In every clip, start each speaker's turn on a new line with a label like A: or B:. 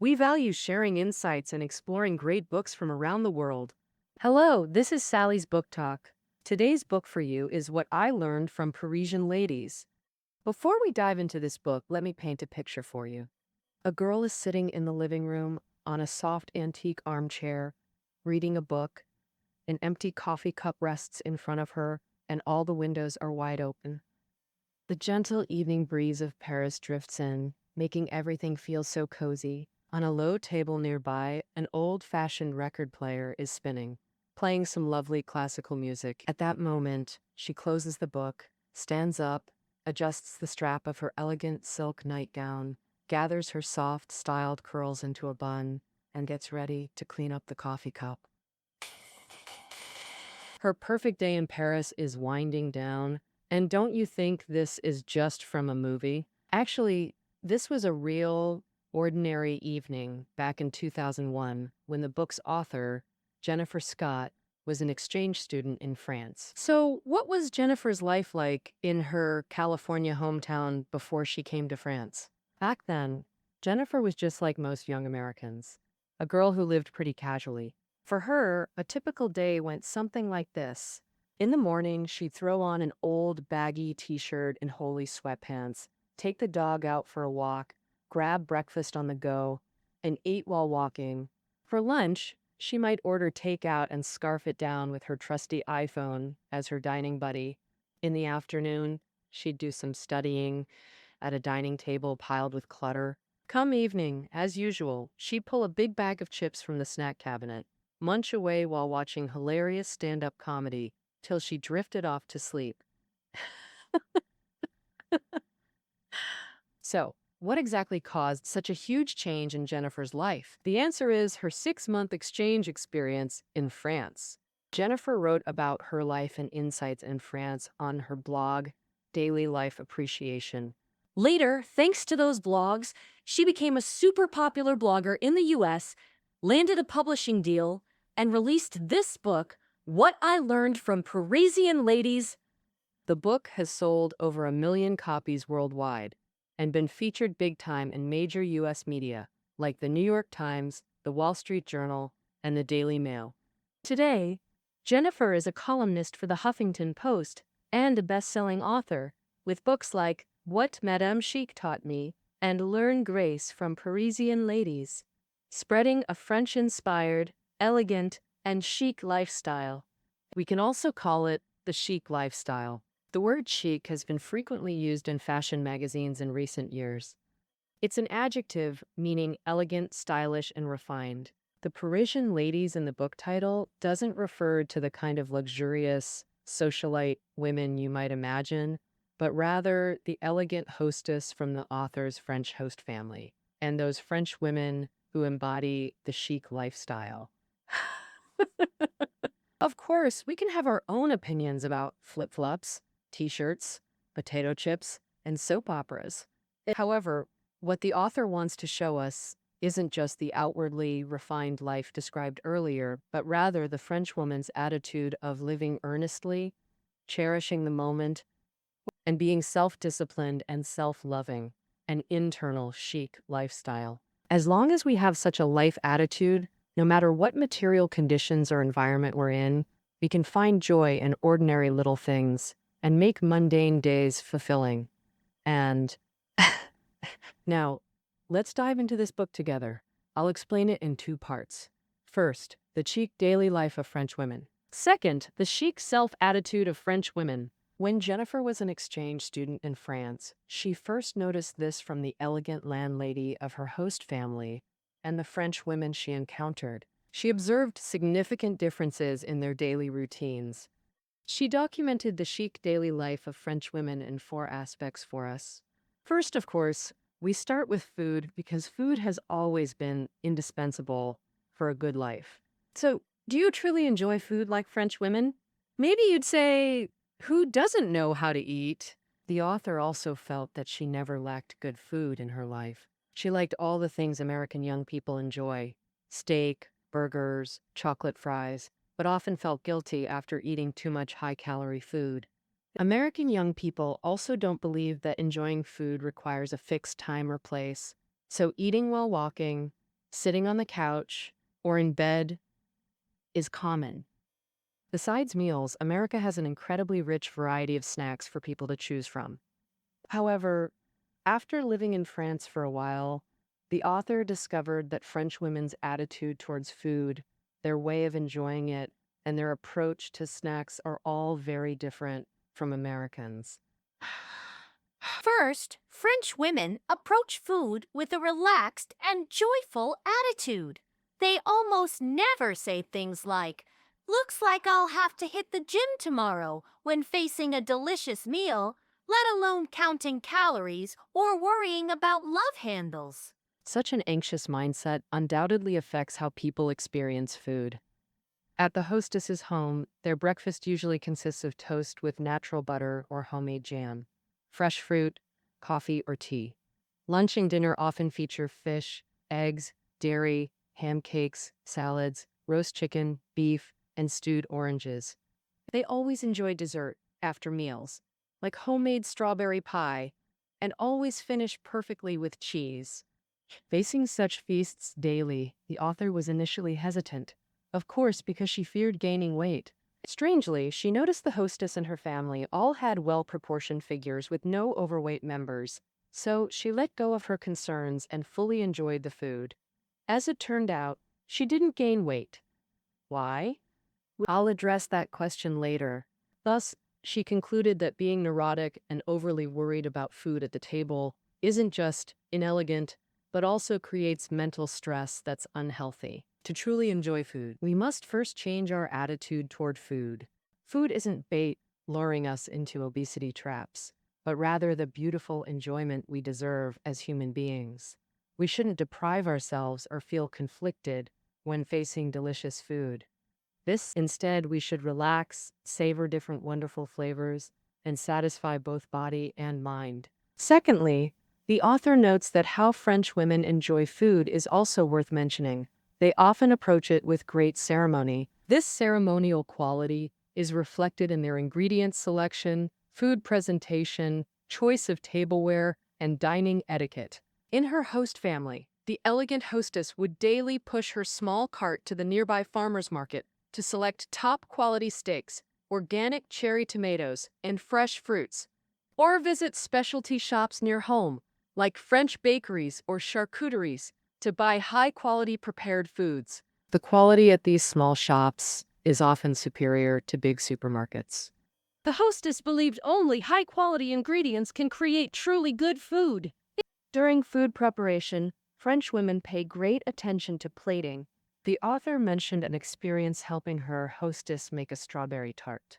A: We value sharing insights and exploring great books from around the world. Hello, this is Sally's Book Talk. Today's book for you is What I Learned from Parisian Ladies. Before we dive into this book, let me paint a picture for you. A girl is sitting in the living room on a soft antique armchair, reading a book. An empty coffee cup rests in front of her, and all the windows are wide open. The gentle evening breeze of Paris drifts in, making everything feel so cozy. On a low table nearby, an old-fashioned record player is spinning, playing some lovely classical music. At that moment, she closes the book, stands up, adjusts the strap of her elegant silk nightgown, gathers her soft, styled curls into a bun, and gets ready to clean up the coffee cup. Her perfect day in Paris is winding down. And don't you think this is just from a movie? Actually, this was a real, ordinary evening back in 2001 when the book's author, Jennifer Scott, was an exchange student in France. So, what was Jennifer's life like in her California hometown before she came to France? Back then, Jennifer was just like most young Americans, a girl who lived pretty casually. For her, a typical day went something like this. In the morning, she'd throw on an old baggy t-shirt and holey sweatpants, take the dog out for a walk, grab breakfast on the go, and eat while walking. For lunch, she might order takeout and scarf it down with her trusty iPhone as her dining buddy. In the afternoon, she'd do some studying at a dining table piled with clutter. Come evening, as usual, she'd pull a big bag of chips from the snack cabinet, munch away while watching hilarious stand-up comedy till she drifted off to sleep. So, what exactly caused such a huge change in Jennifer's life? The answer is her 6-month exchange experience in France. Jennifer wrote about her life and insights in France on her blog, Daily Life Appreciation. Later, thanks to those blogs, she became a super popular blogger in the US, landed a publishing deal, and released this book, What I Learned from Parisian Ladies. The book has sold over 1 million copies worldwide and been featured big time in major U.S. media like the New York Times, the Wall Street Journal, and the Daily Mail. Today, Jennifer is a columnist for the Huffington Post and a best-selling author with books like What Madame Chic Taught Me and Learn Grace from Parisian Ladies, spreading a French-inspired, elegant, and chic lifestyle. We can also call it the chic lifestyle. The word chic has been frequently used in fashion magazines in recent years. It's an adjective meaning elegant, stylish, and refined. The Parisian ladies in the book title doesn't refer to the kind of luxurious, socialite women you might imagine, but rather the elegant hostess from the author's French host family, and those French women who embody the chic lifestyle. Of course, we can have our own opinions about flip-flops, t-shirts, potato chips, and soap operas. However, what the author wants to show us isn't just the outwardly refined life described earlier, but rather the Frenchwoman's attitude of living earnestly, cherishing the moment, and being self-disciplined and self-loving, an internal chic lifestyle. As long as we have such a life attitude, no matter what material conditions or environment we're in, we can find joy in ordinary little things and make mundane days fulfilling. And now, let's dive into this book together. I'll explain it in 2 parts. First, the chic daily life of French women. Second, the chic self-attitude of French women. When Jennifer was an exchange student in France, she first noticed this from the elegant landlady of her host family and the French women she encountered. She observed significant differences in their daily routines. She documented the chic daily life of French women in 4 aspects for us. First, of course, we start with food because food has always been indispensable for a good life. So, do you truly enjoy food like French women? Maybe you'd say, who doesn't know how to eat? The author also felt that she never lacked good food in her life. She liked all the things American young people enjoy: steak, burgers, chocolate fries, but often felt guilty after eating too much high-calorie food. American young people also don't believe that enjoying food requires a fixed time or place, so eating while walking, Sitting on the couch or in bed is common. Besides meals, America has an incredibly rich variety of snacks for people to choose from. However, after living in France for a while, the author discovered that French women's attitude towards food, their way of enjoying it, and their approach to snacks are all very different from Americans.
B: First, French women approach food with a relaxed and joyful attitude. They almost never say things like, "Looks like I'll have to hit the gym tomorrow," when facing a delicious meal, let alone counting calories or worrying about love handles.
A: Such an anxious mindset undoubtedly affects how people experience food. At the hostess's home, their breakfast usually consists of toast with natural butter or homemade jam, fresh fruit, coffee, or tea. Lunch and dinner often feature fish, eggs, dairy, ham cakes, salads, roast chicken, beef, and stewed oranges. They always enjoy dessert after meals, like homemade strawberry pie, and always finish perfectly with cheese. Facing such feasts daily, the author was initially hesitant, of course, because she feared gaining weight. Strangely, she noticed the hostess and her family all had well-proportioned figures with no overweight members, so she let go of her concerns and fully enjoyed the food. As it turned out, she didn't gain weight. Why? I'll address that question later. Thus, she concluded that being neurotic and overly worried about food at the table isn't just inelegant, but also creates mental stress that's unhealthy. To truly enjoy food, we must first change our attitude toward food. Food isn't bait luring us into obesity traps, but rather the beautiful enjoyment we deserve as human beings. We shouldn't deprive ourselves or feel conflicted when facing delicious food. Instead, we should relax, savor different wonderful flavors, and satisfy both body and mind. Secondly, the author notes that how French women enjoy food is also worth mentioning. They often approach it with great ceremony. This ceremonial quality is reflected in their ingredient selection, food presentation, choice of tableware, and dining etiquette. In her host family, the elegant hostess would daily push her small cart to the nearby farmer's market to select top-quality steaks, organic cherry tomatoes, and fresh fruits, or visit specialty shops near home, like French bakeries or charcuteries, to buy high-quality prepared foods. The quality at these small shops is often superior to big supermarkets. The hostess believed only high-quality ingredients can create truly good food. During food preparation, French women pay great attention to plating. The author mentioned an experience helping her hostess make a strawberry tart.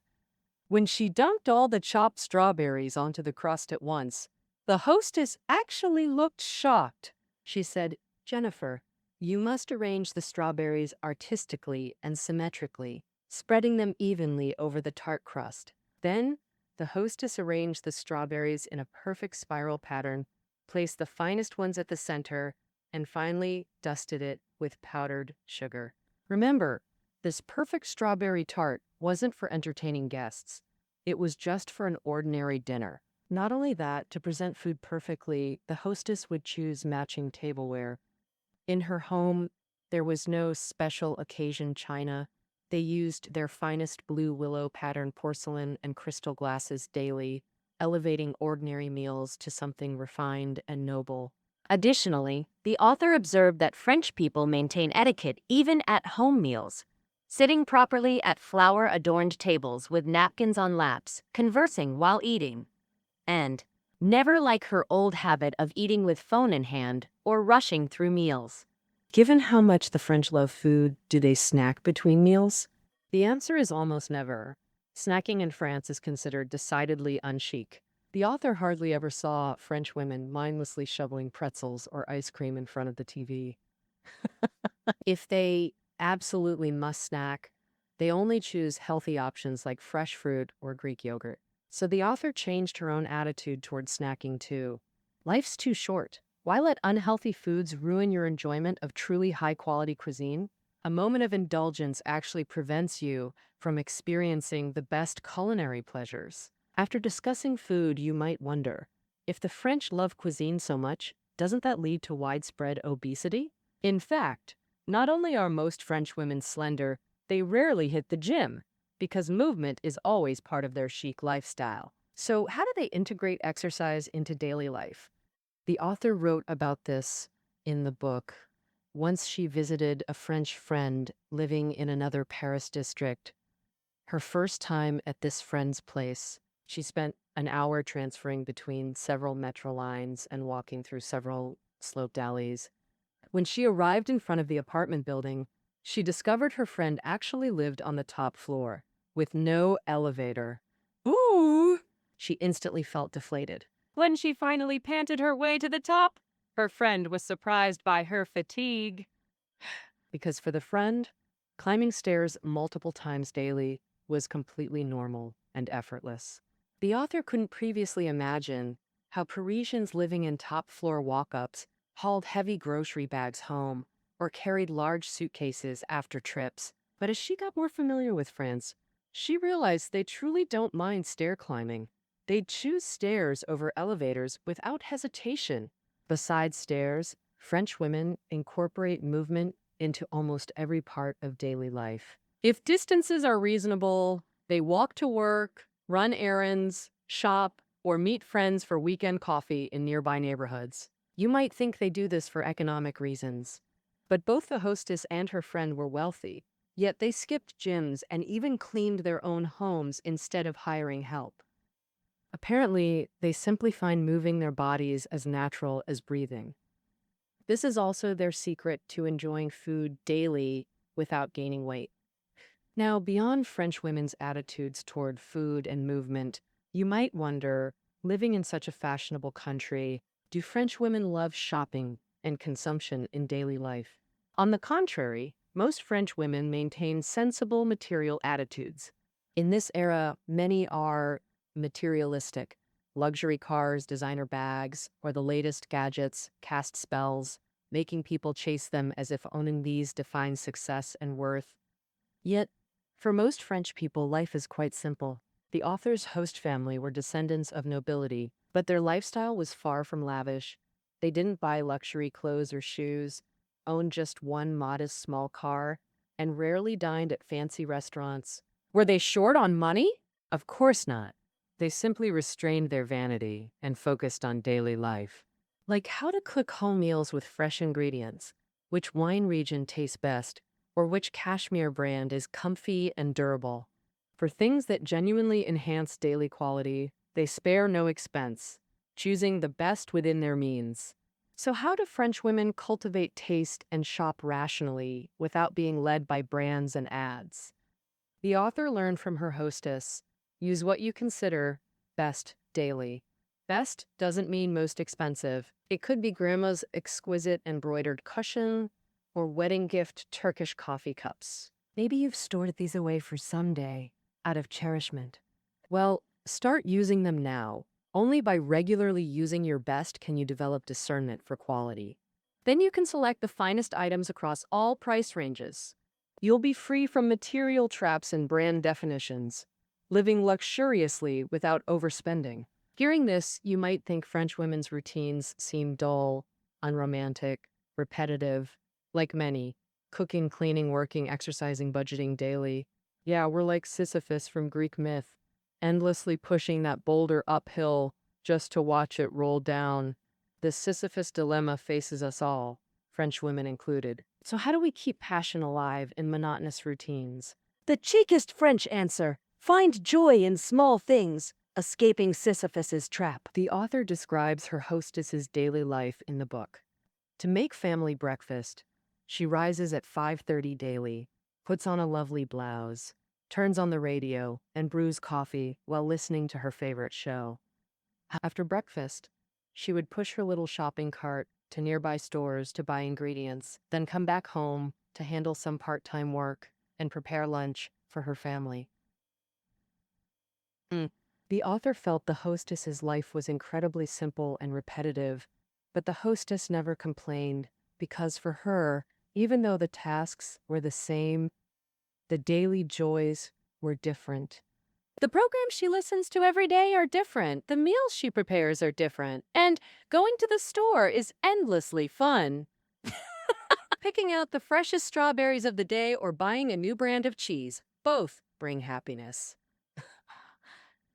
A: When she dunked all the chopped strawberries onto the crust at once, the hostess actually looked shocked. She said, "Jennifer, you must arrange the strawberries artistically and symmetrically, spreading them evenly over the tart crust." Then, the hostess arranged the strawberries in a perfect spiral pattern, placed the finest ones at the center, and finally dusted it with powdered sugar. Remember, this perfect strawberry tart wasn't for entertaining guests. It was just for an ordinary dinner. Not only that, to present food perfectly, the hostess would choose matching tableware. In her home, there was no special occasion china. They used their finest blue willow pattern porcelain and crystal glasses daily, elevating ordinary meals to something refined and noble.
B: Additionally, the author observed that French people maintain etiquette even at home meals, sitting properly at flower-adorned tables with napkins on laps, conversing while eating, and never like her old habit of eating with phone in hand or rushing through meals.
A: Given how much the French love food, do they snack between meals? The answer is almost never. Snacking in France is considered decidedly unchic. The author hardly ever saw French women mindlessly shoveling pretzels or ice cream in front of the TV. If they absolutely must snack, they only choose healthy options like fresh fruit or Greek yogurt. So the author changed her own attitude toward snacking too. Life's too short. Why let unhealthy foods ruin your enjoyment of truly high-quality cuisine? A moment of indulgence actually prevents you from experiencing the best culinary pleasures. After discussing food, you might wonder, if the French love cuisine so much, doesn't that lead to widespread obesity? In fact, not only are most French women slender, they rarely hit the gym because movement is always part of their chic lifestyle. So, how do they integrate exercise into daily life? The author wrote about this in the book. Once she visited a French friend living in another Paris district. Her first time at this friend's place, she spent an hour transferring between several metro lines and walking through several sloped alleys. When she arrived in front of the apartment building, she discovered her friend actually lived on the top floor with no elevator. Ooh! She instantly felt deflated. When she finally panted her way to the top, her friend was surprised by her fatigue. Because for the friend, climbing stairs multiple times daily was completely normal and effortless. The author couldn't previously imagine how Parisians living in top floor walk ups hauled heavy grocery bags home or carried large suitcases after trips. But as she got more familiar with France, she realized they truly don't mind stair climbing. They'd choose stairs over elevators without hesitation. Besides stairs, French women incorporate movement into almost every part of daily life. If distances are reasonable, they walk to work, run errands, shop, or meet friends for weekend coffee in nearby neighborhoods. You might think they do this for economic reasons, but both the hostess and her friend were wealthy, yet they skipped gyms and even cleaned their own homes instead of hiring help. Apparently, they simply find moving their bodies as natural as breathing. This is also their secret to enjoying food daily without gaining weight. Now, beyond French women's attitudes toward food and movement, you might wonder, living in such a fashionable country, do French women love shopping and consumption in daily life? On the contrary, most French women maintain sensible material attitudes. In this era, many are materialistic. Luxury cars, designer bags, or the latest gadgets cast spells, making people chase them as if owning these defines success and worth. Yet, for most French people, life is quite simple. The author's host family were descendants of nobility, but their lifestyle was far from lavish. They didn't buy luxury clothes or shoes, owned just one modest small car, and rarely dined at fancy restaurants. Were they short on money? Of course not. They simply restrained their vanity and focused on daily life. Like how to cook home meals with fresh ingredients, which wine region tastes best, or which cashmere brand is comfy and durable. For things that genuinely enhance daily quality, they spare no expense, choosing the best within their means. So how do French women cultivate taste and shop rationally without being led by brands and ads? The author learned from her hostess, use what you consider best daily. Best doesn't mean most expensive. It could be grandma's exquisite embroidered cushion or wedding gift Turkish coffee cups. Maybe you've stored these away for someday, out of cherishment. Well, start using them now. Only by regularly using your best can you develop discernment for quality. Then you can select the finest items across all price ranges. You'll be free from material traps and brand definitions, living luxuriously without overspending. Hearing this, you might think French women's routines seem dull, unromantic, repetitive. Like many, cooking, cleaning, working, exercising, budgeting daily. Yeah, we're like Sisyphus from Greek myth, endlessly pushing that boulder uphill just to watch it roll down. This Sisyphus dilemma faces us all, French women included. So how do we keep passion alive in monotonous routines? The cheekest French answer: find joy in small things, escaping Sisyphus's trap. The author describes her hostess's daily life in the book. To make family breakfast, she rises at 5:30 daily, puts on a lovely blouse, turns on the radio, and brews coffee while listening to her favorite show. After breakfast, she would push her little shopping cart to nearby stores to buy ingredients, then come back home to handle some part-time work and prepare lunch for her family. The author felt the hostess's life was incredibly simple and repetitive, but the hostess never complained because for her, even though the tasks were the same, the daily joys were different. The programs she listens to every day are different. The meals she prepares are different. And going to the store is endlessly fun. Picking out the freshest strawberries of the day or buying a new brand of cheese. Both bring happiness.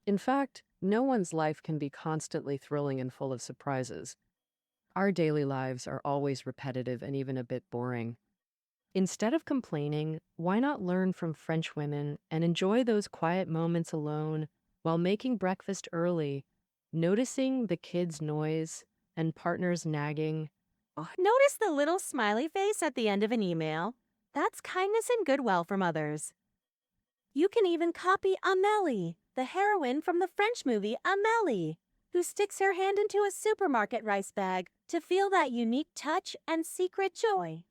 A: In fact, no one's life can be constantly thrilling and full of surprises. Our daily lives are always repetitive and even a bit boring. Instead of complaining, why not learn from French women and enjoy those quiet moments alone while making breakfast early, noticing the kids' noise and partners nagging?
B: Notice the little smiley face at the end of an email? That's kindness and goodwill from others. You can even copy Amélie, the heroine from the French movie Amélie, who sticks her hand into a supermarket rice bag to feel that unique touch and secret joy.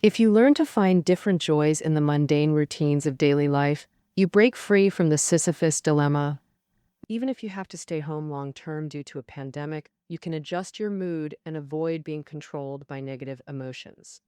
A: If you learn to find different joys in the mundane routines of daily life, you break free from the Sisyphus dilemma. Even if you have to stay home long term due to a pandemic, you can adjust your mood and avoid being controlled by negative emotions.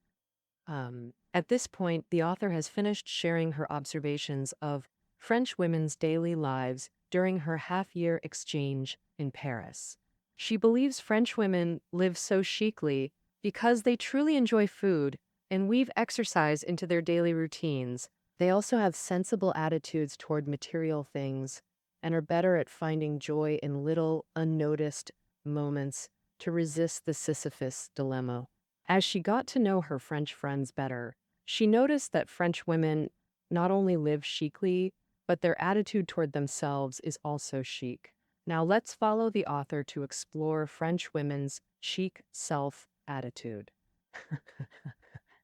A: At this point, the author has finished sharing her observations of French women's daily lives during her half-year exchange in Paris. She believes French women live so chicly because they truly enjoy food and weave exercise into their daily routines. They also have sensible attitudes toward material things and are better at finding joy in little, unnoticed moments to resist the Sisyphus dilemma. As she got to know her French friends better, she noticed that French women not only live chicly, but their attitude toward themselves is also chic. Now let's follow the author to explore French women's chic self-attitude.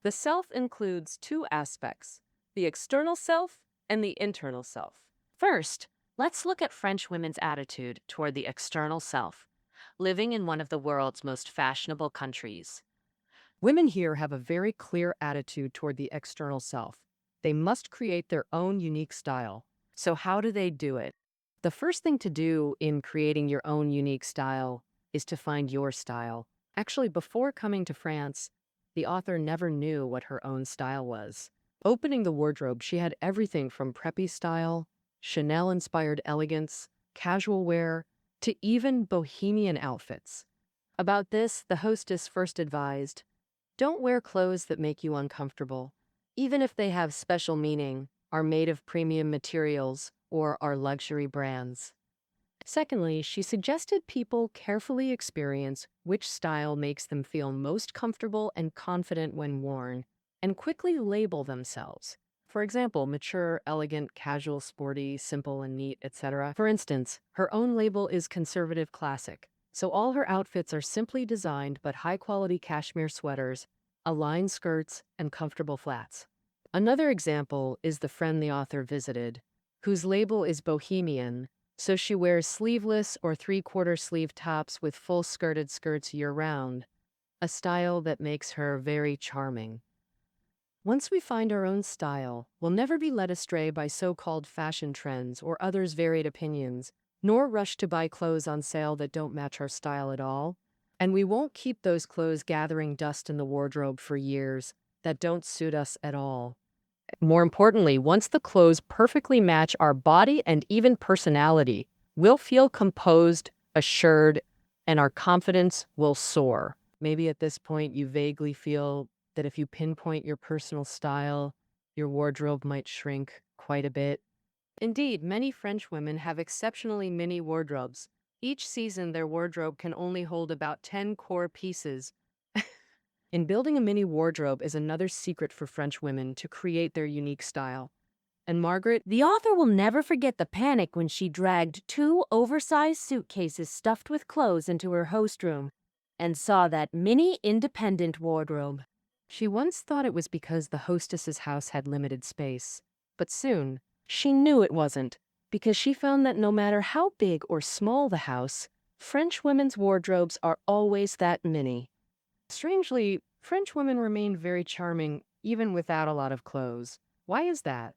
A: The self includes two aspects, the external self and the internal self. First, let's look at French women's attitude toward the external self, living in one of the world's most fashionable countries. Women here have a very clear attitude toward the external self. They must create their own unique style. So how do they do it? The first thing to do in creating your own unique style is to find your style. Actually, before coming to France, the author never knew what her own style was. Opening the wardrobe, she had everything from preppy style, Chanel-inspired elegance, casual wear, to even bohemian outfits. About this, the hostess first advised, don't wear clothes that make you uncomfortable, even if they have special meaning, are made of premium materials, or are luxury brands. Secondly, she suggested people carefully experience which style makes them feel most comfortable and confident when worn, and quickly label themselves. For example, mature, elegant, casual, sporty, simple and neat, etc. For instance, her own label is conservative classic, so all her outfits are simply designed but high-quality cashmere sweaters, aligned skirts, and comfortable flats. Another example is the friend the author visited, whose label is bohemian, so she wears sleeveless or three-quarter sleeve tops with full skirted skirts year-round, a style that makes her very charming. Once we find our own style, we'll never be led astray by so-called fashion trends or others' varied opinions, nor rush to buy clothes on sale that don't match our style at all. And we won't keep those clothes gathering dust in the wardrobe for years that don't suit us at all. More importantly, once the clothes perfectly match our body and even personality, we'll feel composed, assured, and our confidence will soar. Maybe at this point you vaguely feel that if you pinpoint your personal style, your wardrobe might shrink quite a bit. Indeed, many French women have exceptionally mini wardrobes. Each season, their wardrobe can only hold about 10 core pieces. In building a mini wardrobe is another secret for French women to create their unique style. And Margaret,
B: The author will never forget the panic when she dragged two oversized suitcases stuffed with clothes into her host room and saw that mini independent wardrobe.
A: she once thought it was because the hostess's house had limited space. But soon, she knew it wasn't, because she found that no matter how big or small the house, French women's wardrobes are always that mini. Strangely, French women remain very charming even without a lot of clothes. Why is that?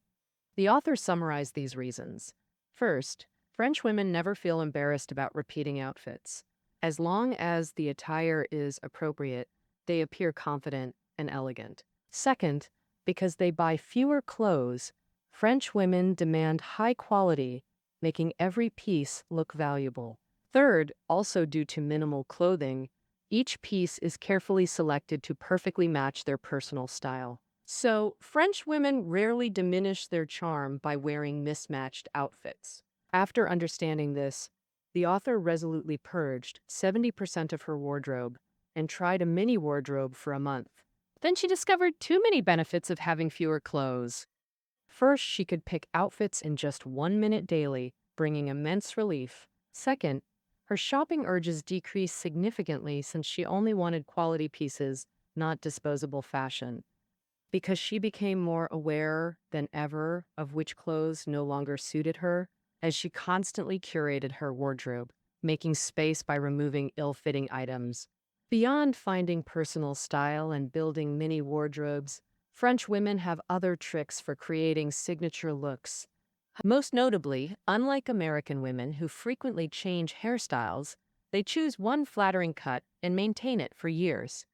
A: The author summarized these reasons. First, French women never feel embarrassed about repeating outfits. As long as the attire is appropriate, they appear confident and elegant. Second, because they buy fewer clothes, French women demand high quality, making every piece look valuable. Third, also due to minimal clothing, Each piece is carefully selected to perfectly match their personal style. So, French women rarely diminish their charm by wearing mismatched outfits. After understanding this, the author resolutely purged 70% of her wardrobe and tried a mini wardrobe for a month. Then she discovered too many benefits of having fewer clothes. First, she could pick outfits in just 1 minute daily, bringing immense relief. Second, her shopping urges decreased significantly since she only wanted quality pieces, not disposable fashion. Because she became more aware than ever of which clothes no longer suited her, as she constantly curated her wardrobe, making space by removing ill-fitting items. Beyond finding personal style and building mini wardrobes, French women have other tricks for creating signature looks. Most notably, unlike American women who frequently change hairstyles, they choose one flattering cut and maintain it for years.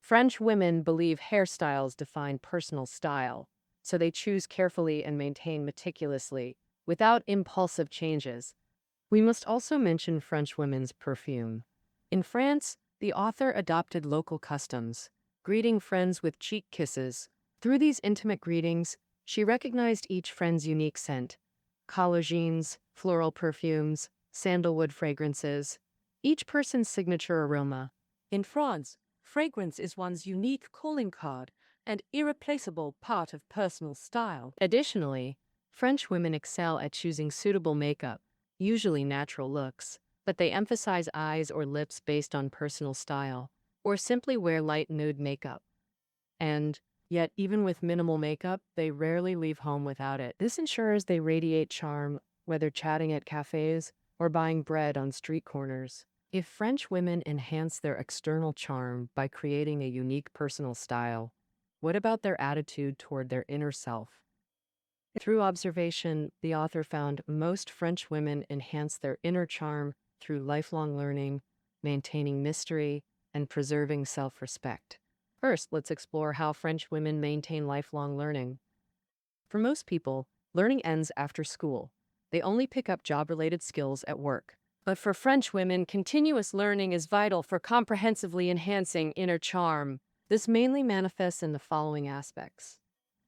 A: French women believe hairstyles define personal style, so they choose carefully and maintain meticulously, without impulsive changes. We must also mention French women's perfume. In France, the author adopted local customs, greeting friends with cheek kisses. Through these intimate greetings, she recognized each friend's unique scent: collagines, floral perfumes, sandalwood fragrances, each person's signature aroma. In France, fragrance is one's unique calling card and irreplaceable part of personal style. Additionally, French women excel at choosing suitable makeup, usually natural looks, but they emphasize eyes or lips based on personal style, or simply wear light nude makeup. And yet, even with minimal makeup, they rarely leave home without it. This ensures they radiate charm, whether chatting at cafes or buying bread on street corners. If French women enhance their external charm by creating a unique personal style, what about their attitude toward their inner self? Through observation, the author found most French women enhance their inner charm through lifelong learning, maintaining mystery, and preserving self-respect. First, let's explore how French women maintain lifelong learning. For most people, learning ends after school. They only pick up job-related skills at work. But for French women, continuous learning is vital for comprehensively enhancing inner charm. This mainly manifests in the following aspects.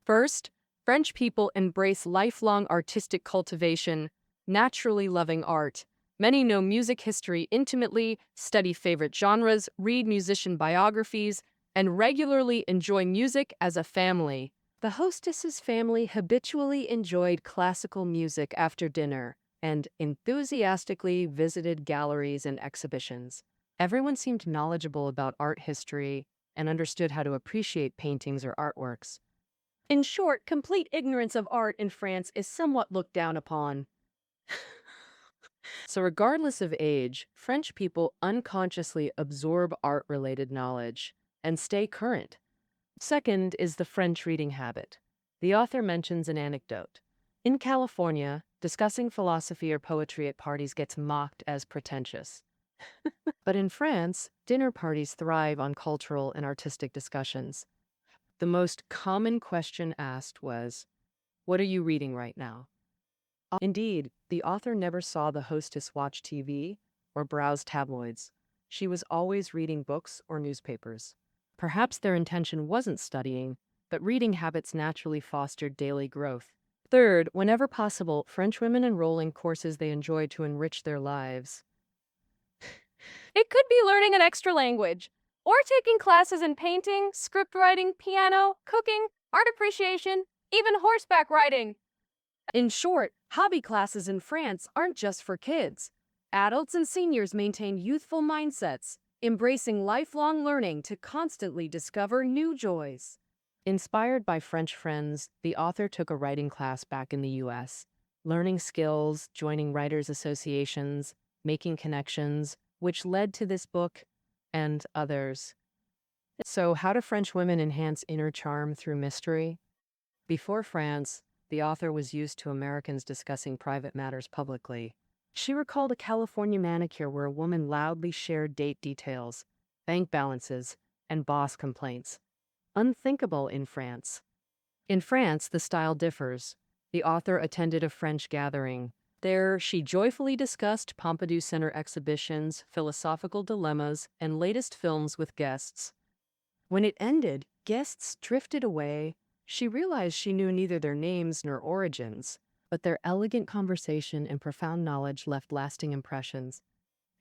A: First, French people embrace lifelong artistic cultivation, naturally loving art. Many know music history intimately, study favorite genres, read musician biographies, and regularly enjoy music as a family. The hostess's family habitually enjoyed classical music after dinner and enthusiastically visited galleries and exhibitions. Everyone seemed knowledgeable about art history and understood how to appreciate paintings or artworks. In short, complete ignorance of art in France is somewhat looked down upon. So regardless of age, French people unconsciously absorb art-related knowledge and stay current. Second is the French reading habit. The author mentions an anecdote. In California, discussing philosophy or poetry at parties gets mocked as pretentious. But in France, dinner parties thrive on cultural and artistic discussions. The most common question asked was, "What are you reading right now?" Indeed, the author never saw the hostess watch TV or browse tabloids. She was always reading books or newspapers. Perhaps their intention wasn't studying, but reading habits naturally fostered daily growth. Third, whenever possible, French women enroll in courses they enjoy to enrich their lives. It could be learning an extra language, or taking classes in painting, script writing, piano, cooking, art appreciation, even horseback riding. In short, hobby classes in France aren't just for kids. Adults and seniors maintain youthful mindsets, embracing lifelong learning to constantly discover new joys. Inspired by French friends, the author took a writing class back in the US, learning skills, joining writers' associations, making connections, which led to this book and others. So, how do French women enhance inner charm through mystery? Before France, the author was used to Americans discussing private matters publicly. She recalled a California manicure where a woman loudly shared date details, bank balances, and boss complaints. Unthinkable in France. In France, the style differs. The author attended a French gathering, There, she joyfully discussed Pompidou Center exhibitions, philosophical dilemmas, and latest films with guests. When it ended, guests drifted away. She realized she knew neither their names nor origins, but their elegant conversation and profound knowledge left lasting impressions.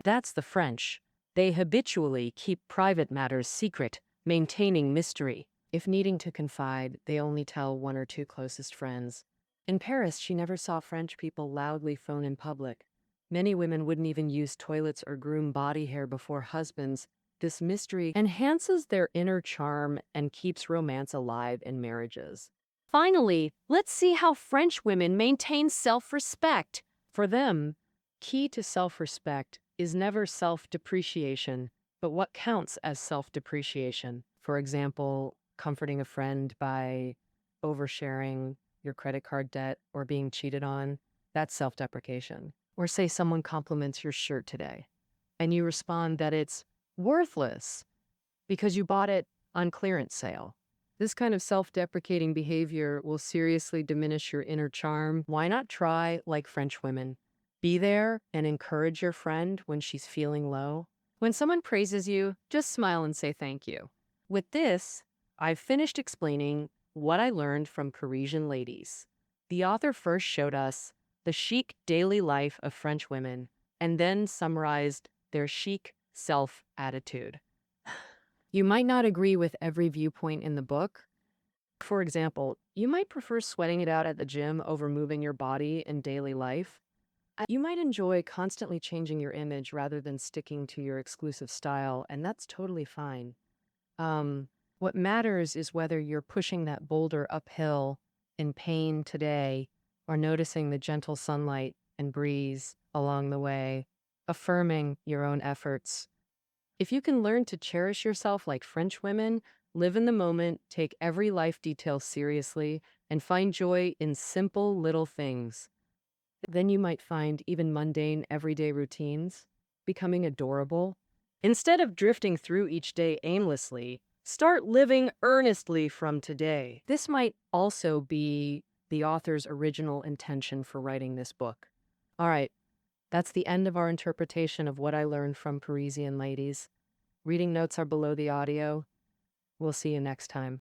A: That's the French. They habitually keep private matters secret, maintaining mystery. If needing to confide, they only tell one or two closest friends. In Paris, she never saw French people loudly phone in public. Many women wouldn't even use toilets or groom body hair before husbands. This mystery enhances their inner charm and keeps romance alive in marriages. Finally, let's see how French women maintain self-respect. For them, key to self-respect is never self-depreciation, but what counts as self-depreciation. For example, comforting a friend by oversharing your credit card debt or being cheated on, that's self-deprecation. Or say someone compliments your shirt today, and you respond that it's worthless because you bought it on clearance sale. This kind of self-deprecating behavior will seriously diminish your inner charm. Why not try like French women? Be there and encourage your friend when she's feeling low. When someone praises you, just smile and say thank you. With this, I've finished explaining what I learned from Parisian ladies. The author first showed us the chic daily life of French women and then summarized their chic self-attitude. You might not agree with every viewpoint in the book. For example, you might prefer sweating it out at the gym over moving your body in daily life. You might enjoy constantly changing your image rather than sticking to your exclusive style, and that's totally fine. What matters is whether you're pushing that boulder uphill in pain today or noticing the gentle sunlight and breeze along the way, affirming your own efforts. If you can learn to cherish yourself like French women, live in the moment, take every life detail seriously, and find joy in simple little things, then you might find even mundane everyday routines becoming adorable. Instead of drifting through each day aimlessly, start living earnestly from today. This might also be the author's original intention for writing this book. All right, that's the end of our interpretation of what I learned from Parisian ladies. Reading notes are below the audio. We'll see you next time.